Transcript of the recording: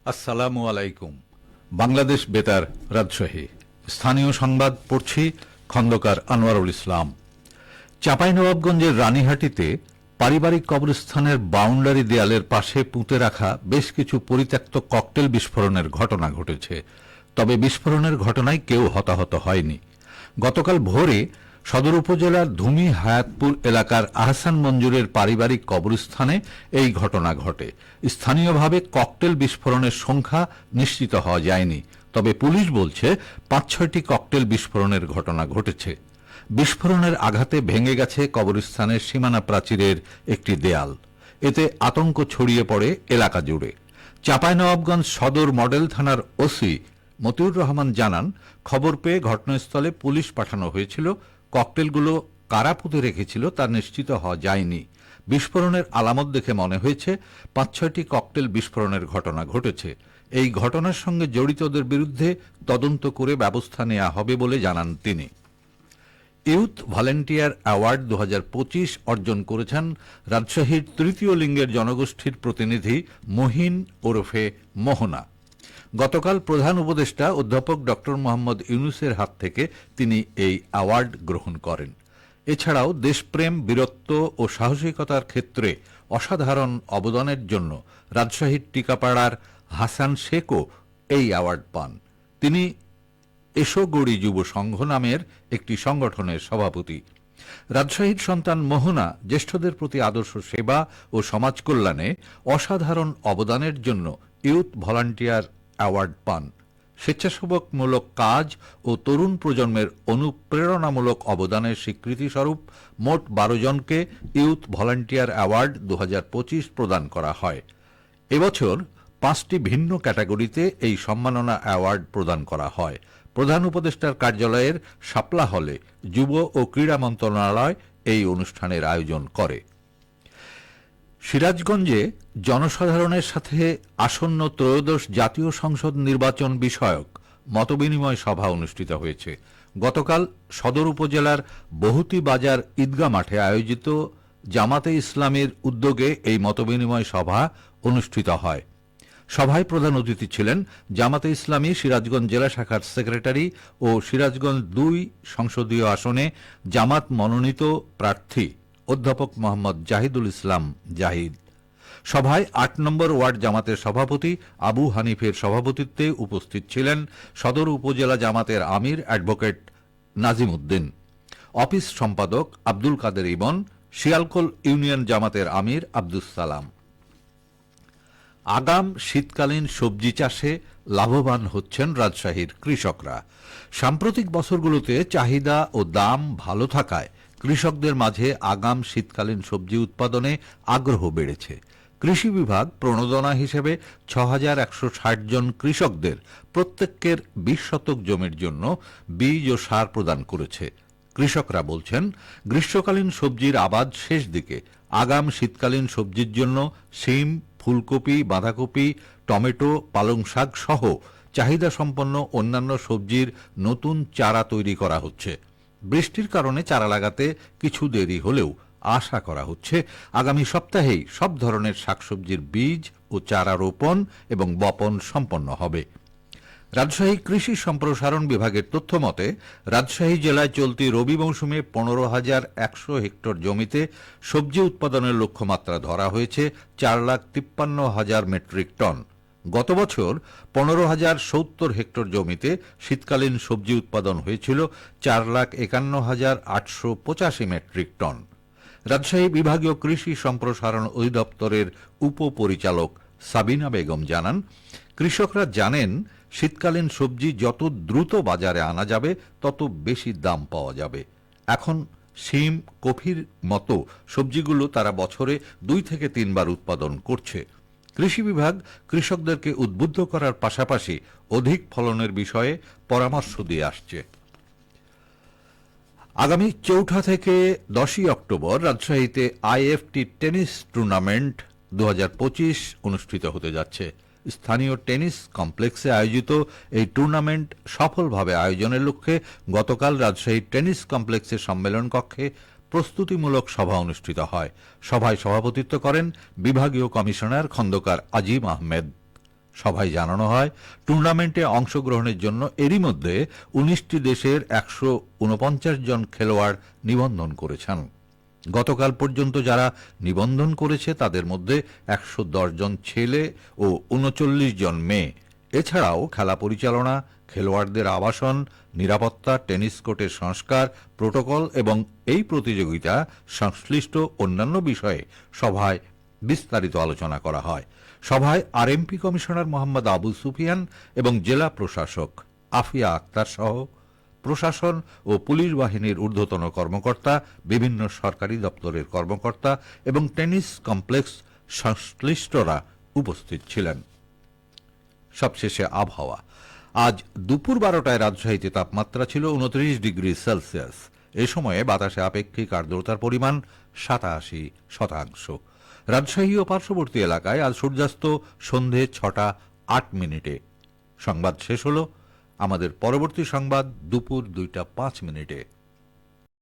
আসসালামু আলাইকুম। বাংলাদেশ বেতার, রাজশাহী। স্থানীয় সংবাদ পড়ছি খন্দকার আনোয়ারুল ইসলাম। চাঁপাইনবাবগঞ্জের রানীহাটিতে পারিবারিক কবরস্থানের বাউন্ডারি দেয়ালের পাশে পুঁতে রাখা বেশ কিছু পরিত্যক্ত ককটেল বিস্ফোরণের ঘটনা ঘটেছে। তবে বিস্ফোরণের ঘটনায় কেউ হতাহত হয়নি। গতকাল ভোরে সদর উপজেলার ধুমি হায়াতপুর এলাকার আহসান মঞ্জুরের পারিবারিক কবরস্থানে এই ঘটনা ঘটে। স্থানীয়ভাবে ককটেল বিস্ফোরণের সংখ্যা নিশ্চিত হওয়া যায়নি, তবে পুলিশ বলছে ৫-৬টি ককটেল বিস্ফোরণের ঘটনা ঘটেছে। বিস্ফোরণের আঘাতে ভেঙে গেছে কবরস্থানের সীমানা প্রাচীরের একটি দেয়াল। এতে আতঙ্ক ছড়িয়ে পড়ে এলাকা জুড়ে। চাঁপাইনবাবগঞ্জ সদর মডেল থানার ওসি মতিউর রহমান জানান, খবর পেয়ে ঘটনাস্থলে পুলিশ পাঠানো হয়েছিল। ককটেলগুলো কারা পুঁতে রেখেছিল তা নিশ্চিত হওয়া যায়নি। বিস্ফোরণের আলামত দেখে মনে হয়েছে ৫-৬টি ককটেল বিস্ফোরণের ঘটনা ঘটেছে। এই ঘটনার সঙ্গে জড়িতদের বিরুদ্ধে তদন্ত করে ব্যবস্থা নেওয়া হবে বলে জানান তিনি। ইউথ ভলেন্টিয়ার অ্যাওয়ার্ড ২০২৫ অর্জন করেছেন রাজশাহীর তৃতীয় লিঙ্গের জনগোষ্ঠীর প্রতিনিধি মহিন ওরফে মোহনা। গতকাল প্রধান উপদেষ্টা অধ্যাপক ড মোহাম্মদ ইউনূসের হাত থেকে তিনি এই অ্যাওয়ার্ড গ্রহণ করেন। এছাড়াও দেশপ্রেম, বীরত্ব ও সাহসিকতার ক্ষেত্রে অসাধারণ অবদানের জন্য রাজশাহীর টিকাপাড়ার হাসান শেখও এই অ্যাওয়ার্ড পান। তিনি এসোগড়ি যুব সংঘ নামের একটি সংগঠনের সভাপতি। রাজশাহীর সন্তান মোহনা জ্যেষ্ঠদের প্রতি আদর্শ সেবা ও সমাজ কল্যাণে অসাধারণ অবদানের জন্য ইউথ ভলান্টিয়ার অ্যাওয়ার্ড পান। স্বেচ্ছাসেবকমূলক কাজ ও তরুণ প্রজন্মের অনুপ্রেরণামূলক অবদানের স্বীকৃতিস্বরূপ মোট ১২ জনকে ইউথ ভলান্টিয়ার অ্যাওয়ার্ড ২০২৫ প্রদান করা হয়। এবছর ৫টি ভিন্ন ক্যাটাগরিতে এই সম্মাননা অ্যাওয়ার্ড প্রদান করা হয়। প্রধান উপদেষ্টার কার্যালয়ের শাপলা হলে যুব ও ক্রীড়া মন্ত্রণালয় এই অনুষ্ঠানের আয়োজন করে। সিরাজগঞ্জে জনসাধারণের সাথে আসন্ন ত্রয়োদশ জাতীয় সংসদ নির্বাচন বিষয়ক মতবিনিময় সভা অনুষ্ঠিত হয়েছে। গতকাল সদর উপজেলার বহুতি বাজার ঈদগাহ মাঠে আয়োজিত জামাতে ইসলামীর উদ্যোগে এই মতবিনিময় সভা অনুষ্ঠিত হয়। সভায় প্রধান অতিথি ছিলেন জামাতে ইসলামী সিরাজগঞ্জ জেলা শাখার সেক্রেটারি ও সিরাজগঞ্জ ২ সংসদীয় আসনে জামাত মনোনীত প্রার্থী অধ্যাপক মোহাম্মদ জাহিদুল ইসলাম জাহিদ। সভায় ৮ নম্বর ওয়ার্ড জামাতের সভাপতি আবু হানিফের সভাপতিত্বে উপস্থিত ছিলেন সদর উপজেলা জামাতের আমির অ্যাডভোকেট নাজিম উদ্দিন, অফিস সম্পাদক আব্দুল কাদের ইমন, শিয়ালকোল ইউনিয়ন জামাতের আমির আব্দুস সালাম। আগাম শীতকালীন সবজি চাষে লাভবান হচ্ছেন রাজশাহীর কৃষকরা। সাম্প্রতিক বছরগুলোতে চাহিদা ও দাম ভালো থাকায় কৃষকদের মাঝে আগাম শীতকালীন সবজি উৎপাদনে আগ্রহ বেড়েছে। কৃষি বিভাগ প্রণোদনা হিসেবে ৬,১৬০ জন কৃষকদের প্রত্যেকের ২০ শতক জমির জন্য বীজ ও সার প্রদান করেছে। কৃষকরা বলছেন, গ্রীষ্মকালীন সবজির আবাদ শেষ দিকে। আগাম শীতকালীন সবজির জন্য শিম, ফুলকপি, বাঁধাকপি, টমেটো, পালং শাক সহ চাহিদা সম্পন্ন অন্যান্য সবজির নতুন চারা তৈরি করা হচ্ছে। বৃষ্টির কারণে চারা লাগাতে কিছু দেরি হলেও আশা করা হচ্ছে আগামী সপ্তাহেই সব ধরনের শাকসবজির বীজ ও চারা রোপণ এবং বপন সম্পন্ন হবে। রাজশাহী কৃষি সম্প্রসারণ বিভাগের তথ্য মতে রাজশাহী জেলায় চলতি রবি মৌসুমে ১৫,১০০ হেক্টর জমিতে সবজি উৎপাদনের লক্ষ্যমাত্রা ধরা হয়েছে ৪,৫৩,০০০ মেট্রিক টন। গত বছর ১৫,০৭০ হেক্টর জমিতে শীতকালীন সবজি উৎপাদন হয়েছিল ৪,৫১,৮৮৫ মেট্রিক টন। রাজশাহী বিভাগীয় কৃষি সম্প্রসারণ অধিদপ্তরের উপপরিচালক সাবিনা বেগম জানান, কৃষকরা জানেন শীতকালীন সবজি যত দ্রুত বাজারে আনা যাবে তত বেশি দাম পাওয়া যাবে। এখন শিম, কফির মতো সবজিগুলো তারা বছরে ২ থেকে ৩ বার উৎপাদন করছে। কৃষি বিভাগ কৃষকদেরকে উদ্বুদ্ধ করার পাশাপাশি অধিক ফলনের বিষয়ে পরামর্শ দিয়ে আসছে। আগামী ৪ঠা থেকে ১০ই অক্টোবর রাজশাহীতে আইএফটি টেনিস টুর্নামেন্ট ২০২৫ অনুষ্ঠিত হতে যাচ্ছে। স্থানীয় টেনিস কমপ্লেক্সে আয়োজিত এই টুর্নামেন্ট সফলভাবে আয়োজনের লক্ষ্যে গতকাল রাজশাহী টেনিস কমপ্লেক্সের সম্মেলন কক্ষে প্রস্তুতিমূলক সভা অনুষ্ঠিত হয়। সভায় সভাপতিত্ব করেন বিভাগীয় কমিশনার খন্দকার আজিম আহমেদ। সভায় জানানো হয়, টুর্নামেন্টে অংশগ্রহণের জন্য এরই মধ্যে ১৯টি দেশের ১৪৯ জন খেলোয়াড় নিবন্ধন করেছেন। গতকাল পর্যন্ত যারা নিবন্ধন করেছে তাদের মধ্যে ১১০ জন ছেলে ও ৩৯ জন মেয়ে। এছাড়াও খেলা পরিচালনা, খেলোয়াড়দের আবাসন, নিরাপত্তা, টেনিস কোর্টের সংস্কার, প্রোটোকল এবং এই প্রতিযোগিতা সংশ্লিষ্ট অন্যান্য বিষয়ে সভায় বিস্তারিত আলোচনা করা হয়। সভায় আরএমপি কমিশনার মোহাম্মদ আবু সুফিয়ান এবং জেলা প্রশাসক আফিয়া আক্তার সহ প্রশাসন ও পুলিশ বাহিনীর ঊর্ধ্বতন কর্মকর্তা, বিভিন্ন সরকারি দপ্তরের কর্মকর্তা এবং টেনিস কমপ্লেক্স সংশ্লিষ্টরা উপস্থিত ছিলেন। সবশেষে আবহাওয়া। আজ দুপুর ১২টায় রাজশাহীতে তাপমাত্রা ছিল ২৯ ডিগ্রি সেলসিয়াস। এ সময়ে বাতাসে আপেক্ষিক আর্দ্রতার পরিমাণ ৮৭%। রাজশাহী ও পার্শ্ববর্তী এলাকায় আজ সূর্যাস্ত সন্ধে ৬টা ৮ মিনিটে। সংবাদ শেষ হল। আমাদের পরবর্তী সংবাদ দুপুর ২টা ৫ মিনিটে।